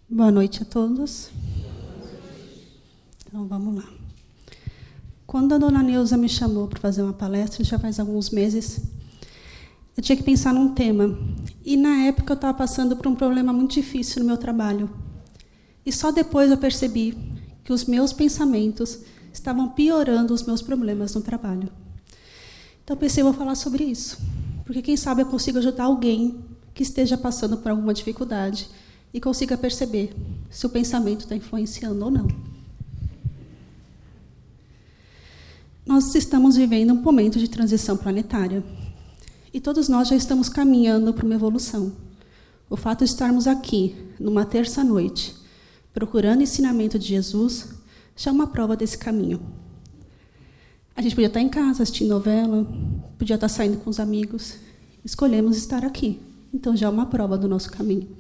Boa noite a todos. Então, vamos lá. Quando a dona Neuza me chamou para fazer uma palestra, já faz alguns meses, eu tinha que pensar num tema. E, na época, eu estava passando por um problema muito difícil no meu trabalho. E só depois eu percebi que os meus pensamentos estavam piorando os meus problemas no trabalho. Então, eu pensei, vou falar sobre isso. Porque, quem sabe, eu consigo ajudar alguém que esteja passando por alguma dificuldade e consiga perceber se o pensamento está influenciando ou não. Nós estamos vivendo um momento de transição planetária. E todos nós já estamos caminhando para uma evolução. O fato de estarmos aqui, numa terça-noite, procurando o ensinamento de Jesus, já é uma prova desse caminho. A gente podia estar em casa, assistindo novela, podia estar saindo com os amigos. Escolhemos estar aqui. Então, já é uma prova do nosso caminho.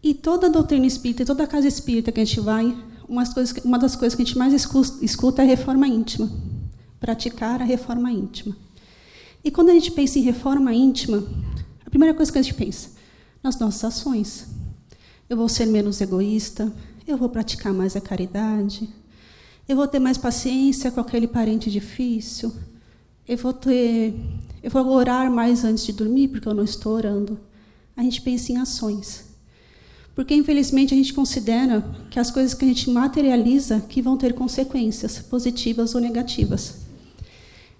E toda a doutrina espírita, e toda a casa espírita que a gente vai, uma das coisas que a gente mais escuta é a reforma íntima. Praticar a reforma íntima. E quando a gente pensa em reforma íntima, a primeira coisa que a gente pensa, nas nossas ações. Eu vou ser menos egoísta, eu vou praticar mais a caridade, eu vou ter mais paciência com aquele parente difícil, eu vou orar mais antes de dormir, porque eu não estou orando. A gente pensa em ações. Porque, infelizmente, a gente considera que as coisas que a gente materializa que vão ter consequências, positivas ou negativas.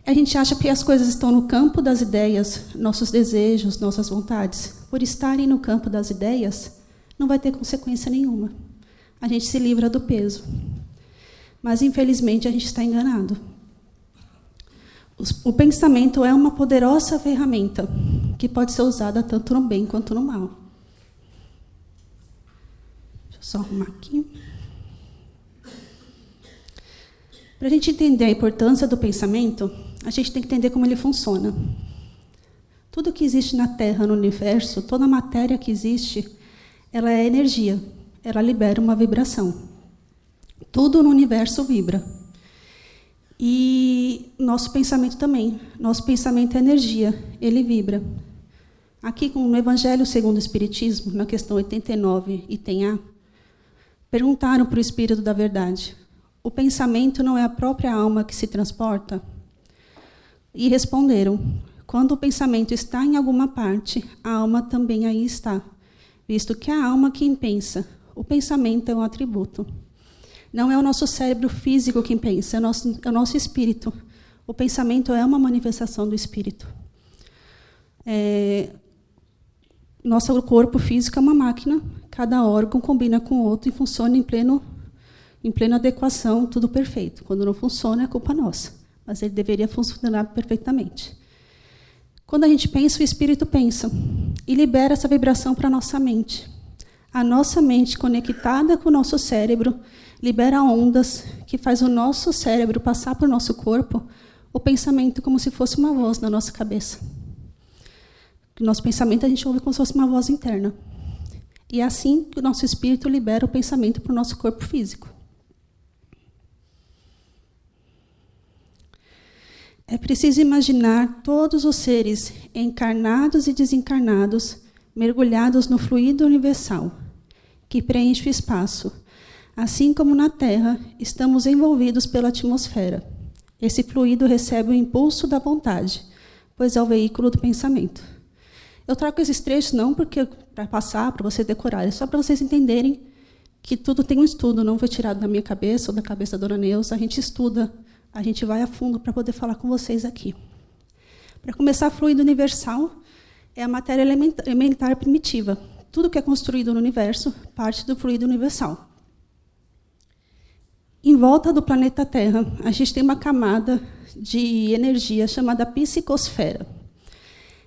A gente acha que as coisas estão no campo das ideias, nossos desejos, nossas vontades. Por estarem no campo das ideias, não vai ter consequência nenhuma. A gente se livra do peso. Mas, infelizmente, a gente está enganado. O pensamento é uma poderosa ferramenta que pode ser usada tanto no bem quanto no mal. Deixa eu só arrumar aqui. Para a gente entender a importância do pensamento, a gente tem que entender como ele funciona. Tudo que existe na Terra, no universo, toda a matéria que existe, ela é energia. Ela libera uma vibração. Tudo no universo vibra. E nosso pensamento também. Nosso pensamento é energia, ele vibra. Aqui, no Evangelho segundo o Espiritismo, na questão 89, item A, perguntaram para o Espírito da Verdade: o pensamento não é a própria alma que se transporta? E responderam: quando o pensamento está em alguma parte, a alma também aí está, visto que a alma quem pensa, o pensamento é um atributo. Não é o nosso cérebro físico quem pensa, é o nosso espírito. O pensamento é uma manifestação do espírito. Nosso corpo físico é uma máquina, cada órgão combina com o outro e funciona em plena adequação, tudo perfeito. Quando não funciona, é culpa nossa, mas ele deveria funcionar perfeitamente. Quando a gente pensa, o espírito pensa e libera essa vibração para a nossa mente. A nossa mente, conectada com o nosso cérebro, libera ondas que faz o nosso cérebro passar por nosso corpo, o pensamento como se fosse uma voz na nossa cabeça. O nosso pensamento a gente ouve como se fosse uma voz interna. E é assim que o nosso espírito libera o pensamento para o nosso corpo físico. É preciso imaginar todos os seres encarnados e desencarnados mergulhados no fluido universal, que preenche o espaço. Assim como na Terra, estamos envolvidos pela atmosfera. Esse fluido recebe o impulso da vontade, pois é o veículo do pensamento. Eu trago esses trechos não porque para passar, para você decorar, é só para vocês entenderem que tudo tem um estudo, não foi tirado da minha cabeça ou da cabeça da dona Neuza, a gente estuda, a gente vai a fundo para poder falar com vocês aqui. Para começar, fluido universal é a matéria elementar primitiva. Tudo que é construído no universo parte do fluido universal. Em volta do planeta Terra, a gente tem uma camada de energia chamada psicosfera.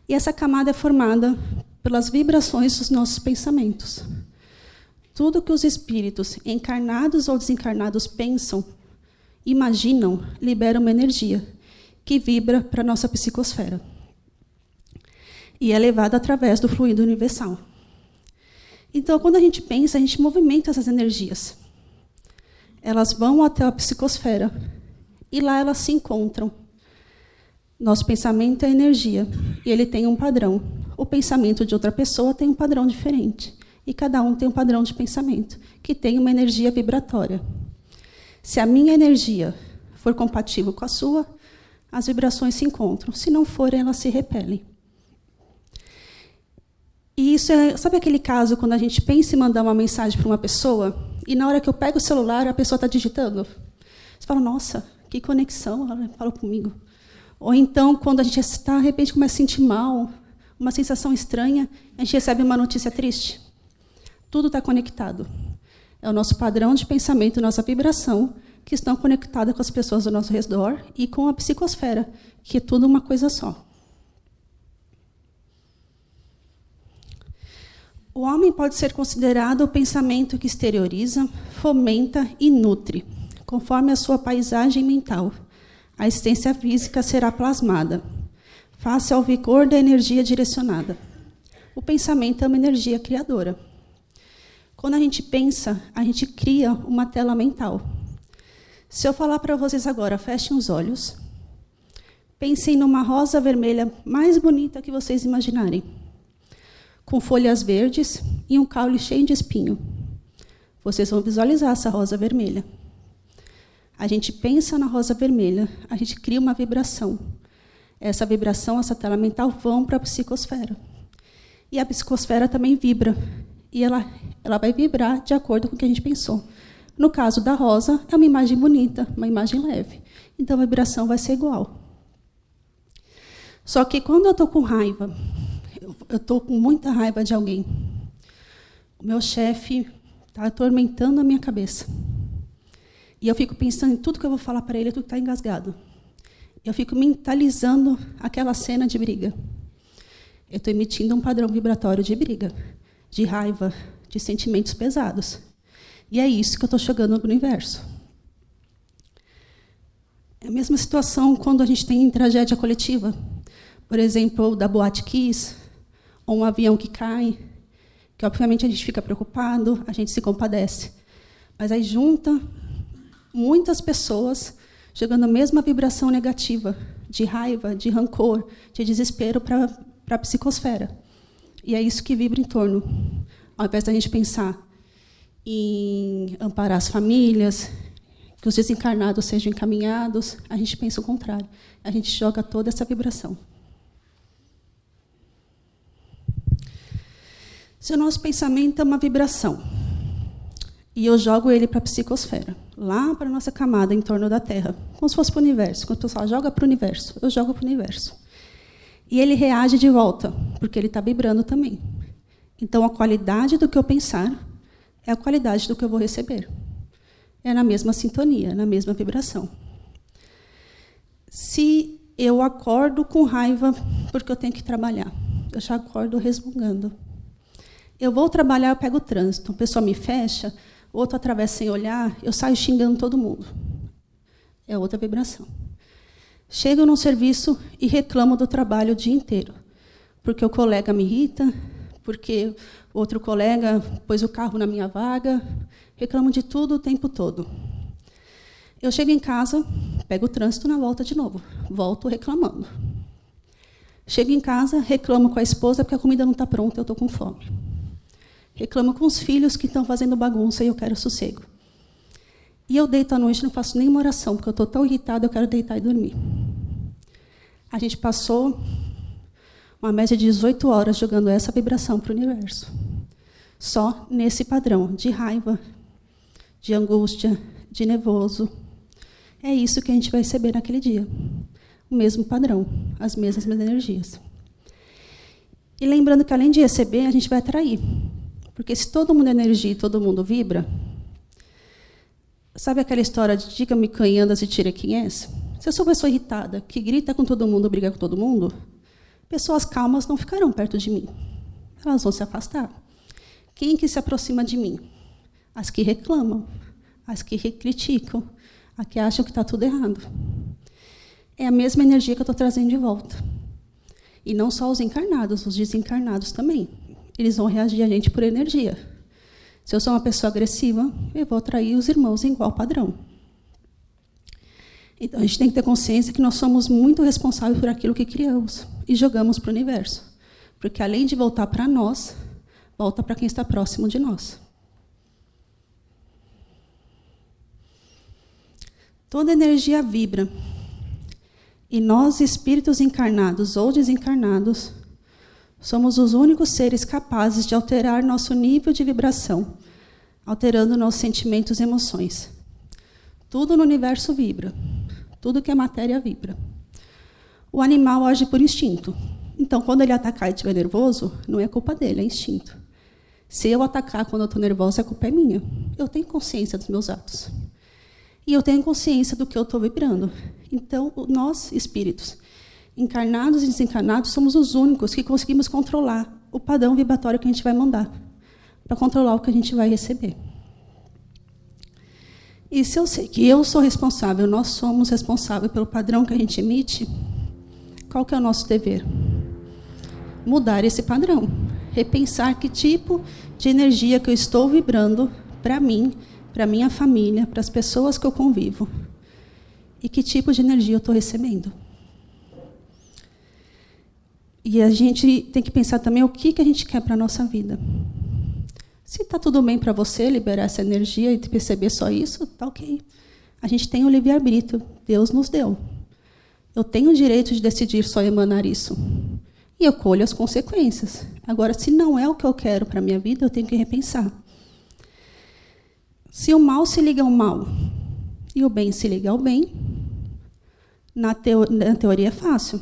E essa camada é formada pelas vibrações dos nossos pensamentos. Tudo que os espíritos, encarnados ou desencarnados, pensam, imaginam, libera uma energia que vibra para a nossa psicosfera. E é levada através do fluido universal. Então, quando a gente pensa, a gente movimenta essas energias. Elas vão até a psicosfera e lá elas se encontram. Nosso pensamento é energia e ele tem um padrão. O pensamento de outra pessoa tem um padrão diferente. E cada um tem um padrão de pensamento, que tem uma energia vibratória. Se a minha energia for compatível com a sua, as vibrações se encontram. Se não forem, elas se repelem. E isso é, sabe aquele caso quando a gente pensa em mandar uma mensagem para uma pessoa e na hora que eu pego o celular a pessoa está digitando? Você fala, nossa, que conexão, ela falou comigo. Ou então, quando a gente está, de repente, começa a sentir mal, uma sensação estranha, a gente recebe uma notícia triste. Tudo está conectado. É o nosso padrão de pensamento, nossa vibração, que estão conectadas com as pessoas ao nosso redor e com a psicosfera, que é tudo uma coisa só. O homem pode ser considerado o pensamento que exterioriza, fomenta e nutre, conforme a sua paisagem mental. A existência física será plasmada, face ao vigor da energia direcionada. O pensamento é uma energia criadora. Quando a gente pensa, a gente cria uma tela mental. Se eu falar para vocês agora, fechem os olhos, pensem numa rosa vermelha mais bonita que vocês imaginarem, com folhas verdes e um caule cheio de espinho. Vocês vão visualizar essa rosa vermelha. A gente pensa na rosa vermelha, a gente cria uma vibração. Essa vibração, essa tela mental, vão para a psicosfera. E a psicosfera também vibra. E ela vai vibrar de acordo com o que a gente pensou. No caso da rosa, é uma imagem bonita, uma imagem leve. Então, a vibração vai ser igual. Só que quando eu estou com raiva, eu estou com muita raiva de alguém, o meu chefe está atormentando a minha cabeça. E eu fico pensando em tudo que eu vou falar para ele, tudo está engasgado. Eu fico mentalizando aquela cena de briga. Eu estou emitindo um padrão vibratório de briga, de raiva, de sentimentos pesados. E é isso que eu estou jogando no universo. É a mesma situação quando a gente tem tragédia coletiva. Por exemplo, da Boate Kiss, ou um avião que cai, que obviamente a gente fica preocupado, a gente se compadece. Mas aí junta muitas pessoas jogando a mesma vibração negativa, de raiva, de rancor, de desespero para a psicosfera. E é isso que vibra em torno. Ao invés da gente pensar em amparar as famílias, que os desencarnados sejam encaminhados, a gente pensa o contrário. A gente joga toda essa vibração. Se o nosso pensamento é uma vibração, e eu jogo ele para a psicosfera, lá para a nossa camada em torno da Terra, como se fosse para o universo. Quando o pessoal joga para o universo, eu jogo para o universo. E ele reage de volta, porque ele está vibrando também. Então, a qualidade do que eu pensar é a qualidade do que eu vou receber. É na mesma sintonia, na mesma vibração. Se eu acordo com raiva porque eu tenho que trabalhar, eu já acordo resmungando. Eu vou trabalhar, eu pego o trânsito, a pessoa me fecha, outro atravessa sem olhar, eu saio xingando todo mundo. É outra vibração. Chego num serviço e reclamo do trabalho o dia inteiro, porque o colega me irrita, porque outro colega pôs o carro na minha vaga, reclamo de tudo o tempo todo. Eu chego em casa, pego o trânsito na volta de novo, volto reclamando. Chego em casa, reclamo com a esposa porque a comida não está pronta, eu estou com fome. Reclamo com os filhos que estão fazendo bagunça e eu quero sossego. E eu deito à noite e não faço nenhuma oração, porque eu estou tão irritada, eu quero deitar e dormir. A gente passou uma média de 18 horas jogando essa vibração para o universo. Só nesse padrão de raiva, de angústia, de nervoso. É isso que a gente vai receber naquele dia. O mesmo padrão, as mesmas energias. E lembrando que, além de receber, a gente vai atrair. Porque se todo mundo é energia e todo mundo vibra, sabe aquela história de diga-me quem andas e tira quem és? Se eu sou uma pessoa irritada, que grita com todo mundo, briga com todo mundo, pessoas calmas não ficarão perto de mim. Elas vão se afastar. Quem que se aproxima de mim? As que reclamam, as que criticam, as que acham que está tudo errado. É a mesma energia que eu estou trazendo de volta. E não só os encarnados, os desencarnados também. Eles vão reagir a gente por energia. Se eu sou uma pessoa agressiva, eu vou atrair os irmãos em igual padrão. Então, a gente tem que ter consciência que nós somos muito responsáveis por aquilo que criamos e jogamos para o universo. Porque, além de voltar para nós, volta para quem está próximo de nós. Toda energia vibra. E nós, espíritos encarnados ou desencarnados, somos os únicos seres capazes de alterar nosso nível de vibração, alterando nossos sentimentos e emoções. Tudo no universo vibra. Tudo que é matéria vibra. O animal age por instinto. Então, quando ele atacar e estiver nervoso, não é culpa dele, é instinto. Se eu atacar quando eu estou nervosa, a culpa é minha. Eu tenho consciência dos meus atos. E eu tenho consciência do que eu estou vibrando. Então, nós, espíritos, encarnados e desencarnados, somos os únicos que conseguimos controlar o padrão vibratório que a gente vai mandar, para controlar o que a gente vai receber. E se eu sei que eu sou responsável, nós somos responsáveis pelo padrão que a gente emite, qual que é o nosso dever? Mudar esse padrão. Repensar que tipo de energia que eu estou vibrando para mim, para minha família, para as pessoas que eu convivo. E que tipo de energia eu estou recebendo. E a gente tem que pensar também o que a gente quer para a nossa vida. Se está tudo bem para você liberar essa energia e perceber só isso, está ok. A gente tem o livre-arbítrio, Deus nos deu. Eu tenho o direito de decidir só emanar isso. E eu colho as consequências. Agora, se não é o que eu quero para a minha vida, eu tenho que repensar. Se o mal se liga ao mal e o bem se liga ao bem, na teoria é fácil.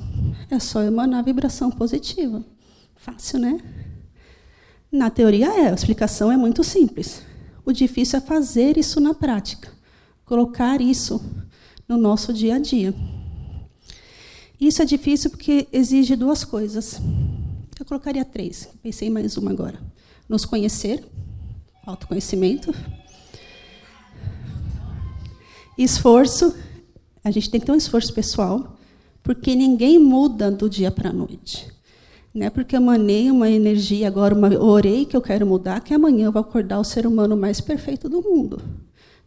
É só emanar vibração positiva. Fácil, né? Na teoria a explicação é muito simples. O difícil é fazer isso na prática. Colocar isso no nosso dia a dia. Isso é difícil porque exige duas coisas. Eu colocaria 3. Pensei em mais uma agora. Nos conhecer, autoconhecimento. Esforço. A gente tem que ter um esforço pessoal, porque ninguém muda do dia para a noite. Não é porque eu emanei uma energia, agora orei que eu quero mudar, que amanhã eu vou acordar o ser humano mais perfeito do mundo.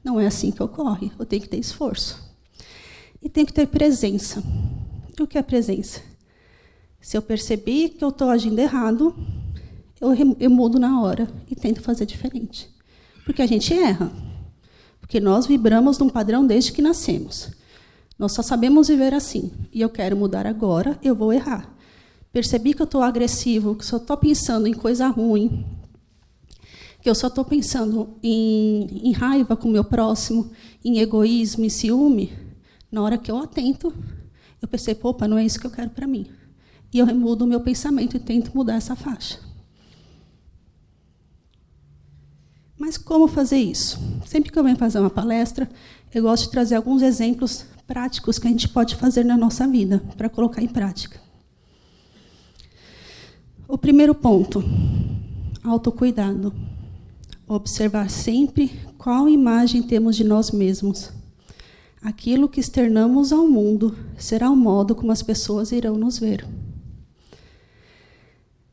Não é assim que ocorre. Eu tenho que ter esforço. E tenho que ter presença. O que é presença? Se eu percebi que eu estou agindo errado, eu mudo na hora e tento fazer diferente. Porque a gente erra. Porque nós vibramos num padrão desde que nascemos. Nós só sabemos viver assim. E eu quero mudar agora, eu vou errar. Percebi que eu estou agressivo, que só estou pensando em coisa ruim, que eu só estou pensando em raiva com o meu próximo, em egoísmo, em ciúme. Na hora que eu atento, eu percebo, opa, não é isso que eu quero para mim. E eu mudo o meu pensamento e tento mudar essa faixa. Mas como fazer isso? Sempre que eu venho fazer uma palestra, eu gosto de trazer alguns exemplos práticos que a gente pode fazer na nossa vida, para colocar em prática. O primeiro ponto, autocuidado. Observar sempre qual imagem temos de nós mesmos. Aquilo que externamos ao mundo será o modo como as pessoas irão nos ver.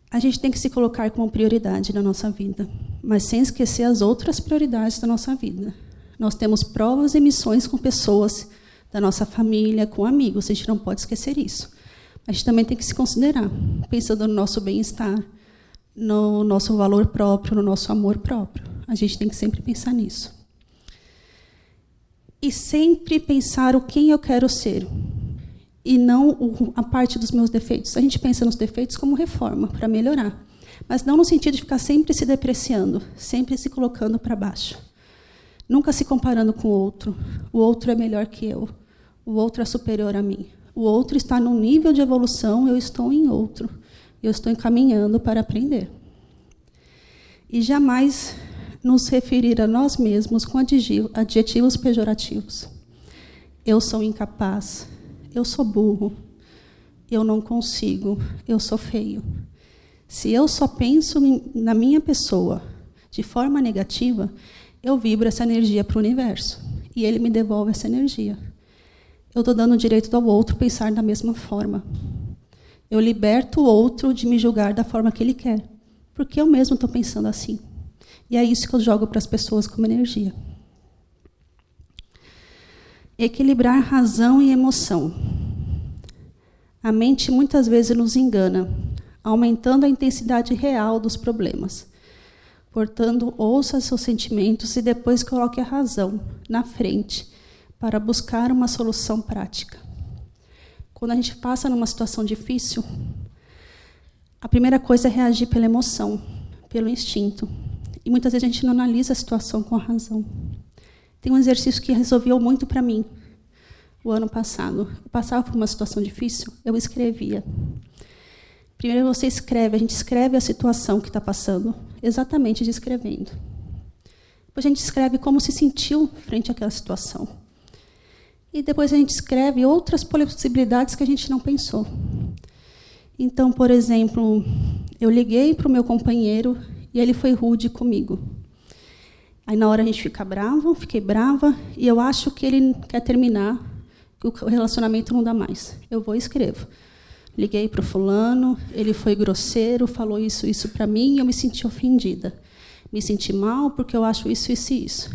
A gente tem que se colocar como prioridade na nossa vida, mas sem esquecer as outras prioridades da nossa vida. Nós temos provas e missões com pessoas da nossa família, com amigos, a gente não pode esquecer isso. A gente também tem que se considerar, pensando no nosso bem-estar, no nosso valor próprio, no nosso amor próprio. A gente tem que sempre pensar nisso. E sempre pensar o quem eu quero ser, e não a parte dos meus defeitos. A gente pensa nos defeitos como reforma, para melhorar, mas não no sentido de ficar sempre se depreciando, sempre se colocando para baixo. Nunca se comparando com o outro é melhor que eu, o outro é superior a mim. O outro está num nível de evolução, eu estou em outro. Eu estou encaminhando para aprender. E jamais nos referir a nós mesmos com adjetivos pejorativos. Eu sou incapaz, eu sou burro, eu não consigo, eu sou feio. Se eu só penso na minha pessoa de forma negativa, eu vibro essa energia para o universo. E ele me devolve essa energia. Eu estou dando o direito ao outro pensar da mesma forma. Eu liberto o outro de me julgar da forma que ele quer, porque eu mesmo estou pensando assim. E é isso que eu jogo para as pessoas como energia. Equilibrar razão e emoção. A mente muitas vezes nos engana, aumentando a intensidade real dos problemas. Portanto, ouça seus sentimentos e depois coloque a razão na frente para buscar uma solução prática. Quando a gente passa numa situação difícil, a primeira coisa é reagir pela emoção, pelo instinto. E muitas vezes a gente não analisa a situação com a razão. Tem um exercício que resolveu muito para mim o ano passado. Eu passava por uma situação difícil, eu escrevia. Primeiro você escreve, a gente escreve a situação que está passando, exatamente descrevendo. Depois a gente escreve como se sentiu frente àquela situação. E depois a gente escreve outras possibilidades que a gente não pensou. Então, por exemplo, eu liguei para o meu companheiro e ele foi rude comigo. Aí, na hora, a gente fica bravo, fiquei brava, e eu acho que ele quer terminar, que o relacionamento não dá mais. Eu vou e escrevo. Liguei para o fulano, ele foi grosseiro, falou isso para mim, e eu me senti ofendida. Me senti mal porque eu acho isso.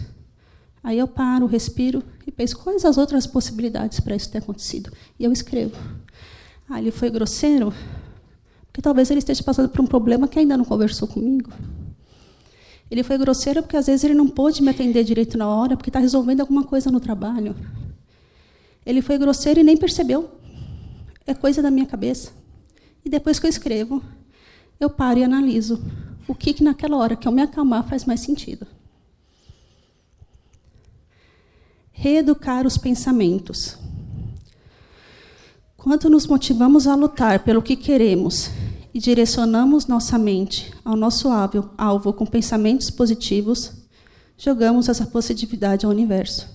Aí eu paro, respiro e penso, quais as outras possibilidades para isso ter acontecido? E eu escrevo. Ele foi grosseiro porque talvez ele esteja passando por um problema que ainda não conversou comigo. Ele foi grosseiro porque, às vezes, ele não pôde me atender direito na hora porque está resolvendo alguma coisa no trabalho. Ele foi grosseiro e nem percebeu. É coisa da minha cabeça. E depois que eu escrevo, eu paro e analiso o que naquela hora que eu me acalmar faz mais sentido. Reeducar os pensamentos. Quando nos motivamos a lutar pelo que queremos e direcionamos nossa mente ao nosso alvo com pensamentos positivos, jogamos essa positividade ao universo.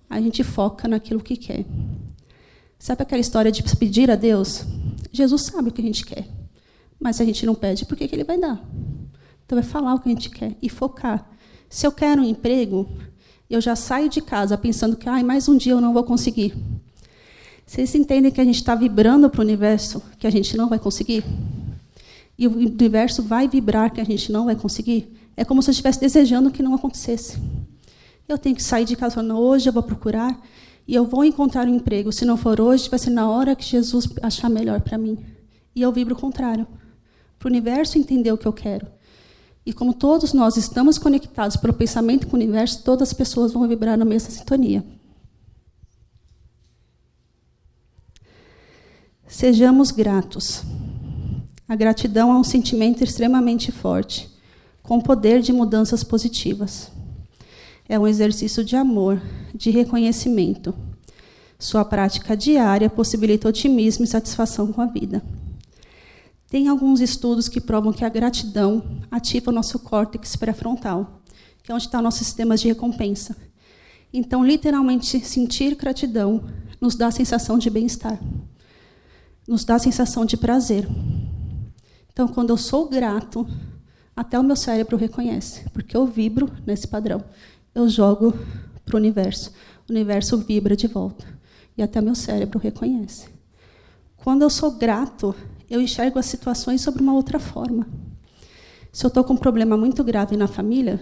A gente foca naquilo que quer. Sabe aquela história de pedir a Deus? Jesus sabe o que a gente quer, mas se a gente não pede, por que ele vai dar? Então, é falar o que a gente quer e focar. Se eu quero um emprego, eu já saio de casa pensando que mais um dia eu não vou conseguir. Vocês entendem que a gente está vibrando para o universo que a gente não vai conseguir? E o universo vai vibrar que a gente não vai conseguir? É como se eu estivesse desejando que não acontecesse. Eu tenho que sair de casa falando, hoje eu vou procurar e eu vou encontrar um emprego. Se não for hoje, vai ser na hora que Jesus achar melhor para mim. E eu vibro o contrário. Para o universo entender o que eu quero. E como todos nós estamos conectados pelo pensamento com o universo, todas as pessoas vão vibrar na mesma sintonia. Sejamos gratos. A gratidão é um sentimento extremamente forte, com poder de mudanças positivas. É um exercício de amor, de reconhecimento. Sua prática diária possibilita otimismo e satisfação com a vida. Tem alguns estudos que provam que a gratidão ativa o nosso córtex pré-frontal, que é onde está o nosso sistema de recompensa. Então, literalmente, sentir gratidão nos dá a sensação de bem-estar. Nos dá a sensação de prazer. Então, quando eu sou grato, até o meu cérebro reconhece, porque eu vibro nesse padrão. Eu jogo para o universo vibra de volta, e até o meu cérebro reconhece. Quando eu sou grato, eu enxergo as situações sobre uma outra forma. Se eu estou com um problema muito grave na família,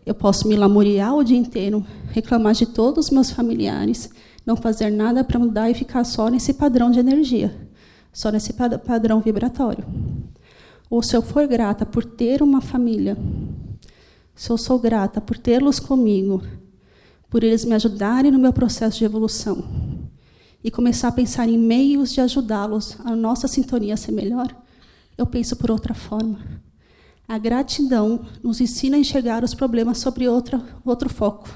eu posso me lamuriar o dia inteiro, reclamar de todos os meus familiares, não fazer nada para mudar e ficar só nesse padrão de energia, só nesse padrão vibratório. Ou se eu for grata por ter uma família, se eu sou grata por tê-los comigo, por eles me ajudarem no meu processo de evolução, e começar a pensar em meios de ajudá-los, a nossa sintonia a ser melhor, eu penso por outra forma. A gratidão nos ensina a enxergar os problemas sobre outro foco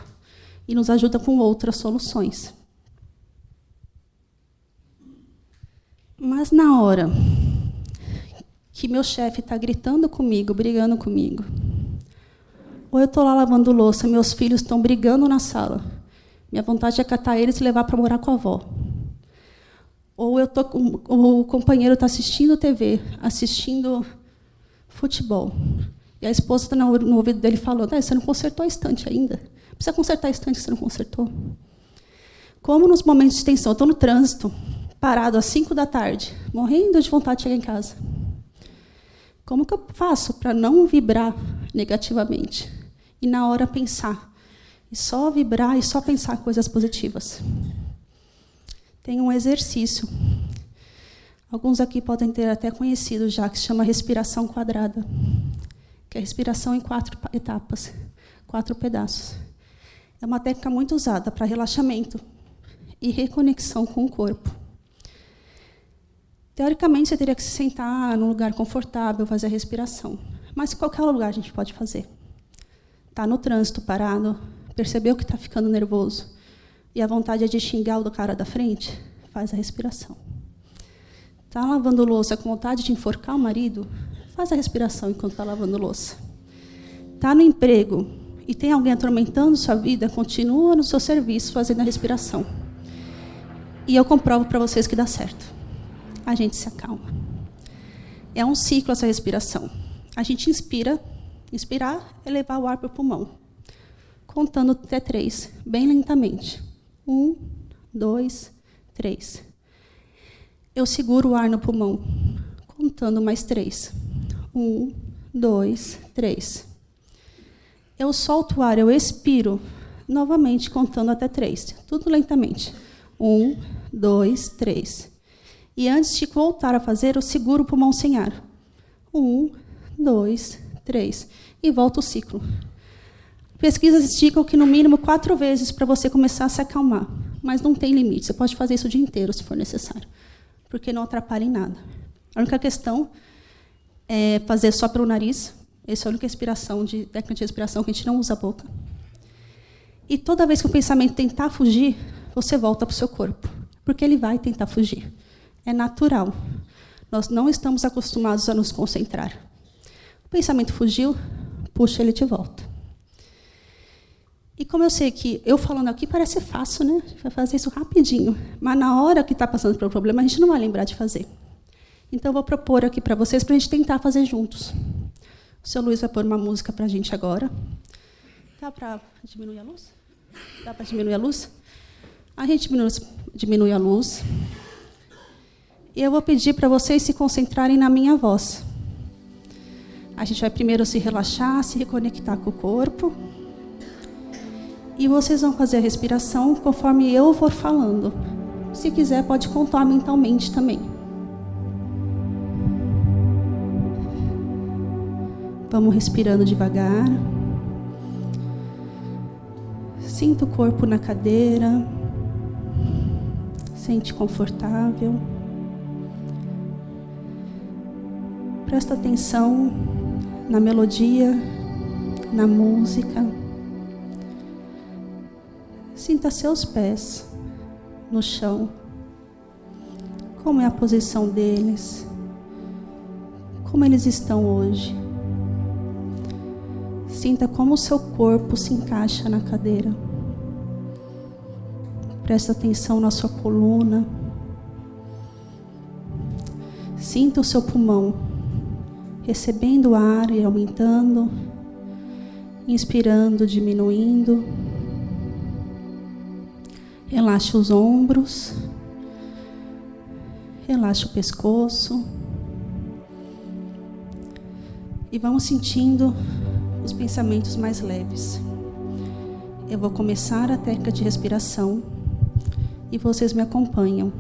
e nos ajuda com outras soluções. Mas na hora que meu chefe está gritando comigo, brigando comigo, ou eu estou lá lavando louça, meus filhos estão brigando na sala, minha vontade é catar eles e levar para morar com a avó. Ou o companheiro está assistindo TV, assistindo futebol, e a esposa está no ouvido dele falando, você não consertou a estante ainda? Precisa consertar a estante que você não consertou. Como nos momentos de tensão, eu estou no trânsito, parado às 5 da tarde, morrendo de vontade de chegar em casa. Como que eu faço para não vibrar negativamente? E na hora pensar. E só vibrar e só pensar coisas positivas. Tem um exercício. Alguns aqui podem ter até conhecido já, que se chama respiração quadrada. que é a respiração em 4 etapas, 4 pedaços. É uma técnica muito usada para relaxamento e reconexão com o corpo. Teoricamente, você teria que se sentar num lugar confortável, fazer a respiração. Mas em qualquer lugar a gente pode fazer. Está no trânsito, parado, percebeu que está ficando nervoso e a vontade é de xingar o do cara da frente, faz a respiração. Está lavando louça com vontade de enforcar o marido, faz a respiração enquanto está lavando louça. Está no emprego e tem alguém atormentando sua vida, continua no seu serviço fazendo a respiração. E eu comprovo para vocês que dá certo. A gente se acalma. É um ciclo essa respiração. A gente inspira, inspirar é levar o ar para o pulmão, contando até 3, bem lentamente. 1, 2, 3. Eu seguro o ar no pulmão, contando mais 3. 1, 2, 3. Eu solto o ar, eu expiro, novamente contando até 3. Tudo lentamente. 1, 2, 3. E antes de voltar a fazer, eu seguro o pulmão sem ar. 1, 2, 3. E volta o ciclo. Pesquisas indicam que, no mínimo, 4 vezes para você começar a se acalmar. Mas não tem limite. Você pode fazer isso o dia inteiro, se for necessário. Porque não atrapalha em nada. A única questão é fazer só pelo nariz. Essa é a única técnica de respiração que a gente não usa a boca. E toda vez que o pensamento tentar fugir, você volta para o seu corpo. Porque ele vai tentar fugir. É natural. Nós não estamos acostumados a nos concentrar. O pensamento fugiu, puxa ele de volta. E como eu sei que eu falando aqui parece fácil, né? A gente vai fazer isso rapidinho. Mas na hora que está passando pelo problema, a gente não vai lembrar de fazer. Então, eu vou propor aqui para vocês, para a gente tentar fazer juntos. O seu Luiz vai pôr uma música para a gente agora. Dá para diminuir a luz? Dá para diminuir a luz? A gente diminui a luz. E eu vou pedir para vocês se concentrarem na minha voz. A gente vai primeiro se relaxar, se reconectar com o corpo. E vocês vão fazer a respiração conforme eu for falando. Se quiser, pode contar mentalmente também. Vamos respirando devagar. Sinta o corpo na cadeira. Sente confortável. Presta atenção na melodia, na música. Sinta seus pés no chão. Como é a posição deles? Como eles estão hoje? Sinta como o seu corpo se encaixa na cadeira. Presta atenção na sua coluna. Sinta o seu pulmão recebendo o ar e aumentando, inspirando, diminuindo. Relaxe os ombros, relaxe o pescoço. E vamos sentindo os pensamentos mais leves. Eu vou começar a técnica de respiração e vocês me acompanham.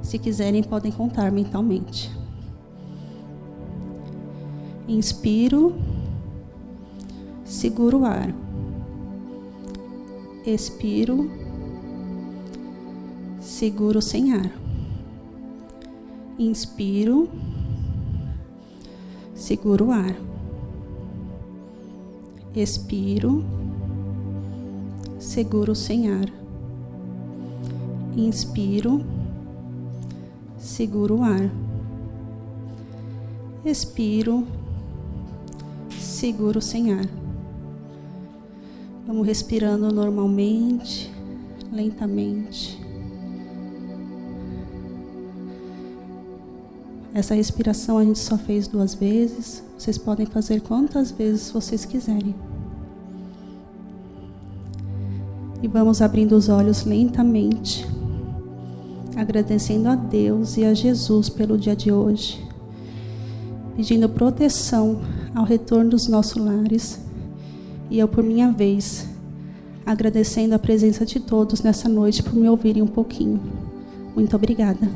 Se quiserem, podem contar mentalmente. Inspiro, seguro o ar. Expiro, seguro sem ar. Inspiro, seguro o ar. Expiro, seguro sem ar. Inspiro, seguro o ar. Expiro, seguro sem ar. Vamos respirando normalmente, lentamente. Essa respiração a gente só fez 2 vezes. Vocês podem fazer quantas vezes vocês quiserem. E vamos abrindo os olhos lentamente, agradecendo a Deus e a Jesus pelo dia de hoje, pedindo proteção ao retorno dos nossos lares, e eu, por minha vez, agradecendo a presença de todos nessa noite por me ouvirem um pouquinho. Muito obrigada.